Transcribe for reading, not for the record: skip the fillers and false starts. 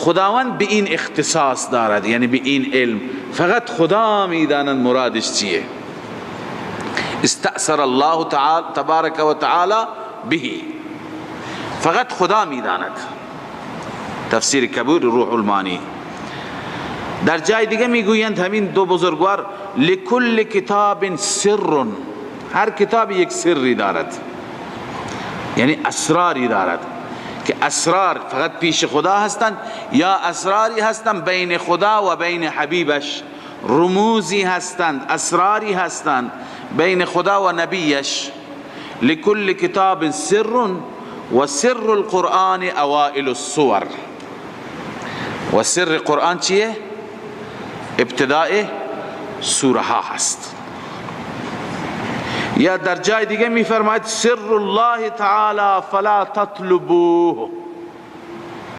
خداوند به این اختصاص دارد، یعنی به این علم فقط خدا میداند مرادش چیه. استأثر الله تعالی تبارک و تعالی به، فقط خدا میداند. تفسیر کبیر روح المانی. در جای دیگه میگویند همین دو بزرگوار لکل کتاب سر، هر کتاب یک سری دارد، یعنی اسراری دارد که اسرار فقط پیش خدا هستند یا اسراری هستند بین خدا و بین حبیبش، رموزی هستند، اسراری هستند بین خدا و نبیش. لکل کتاب سر و سر القرآن اوائل الصور. و سر قرآن چیه؟ ابتداء سوره ها هست. یا در جای دیگه می فرماید سر الله تعالی فلا تطلبوه،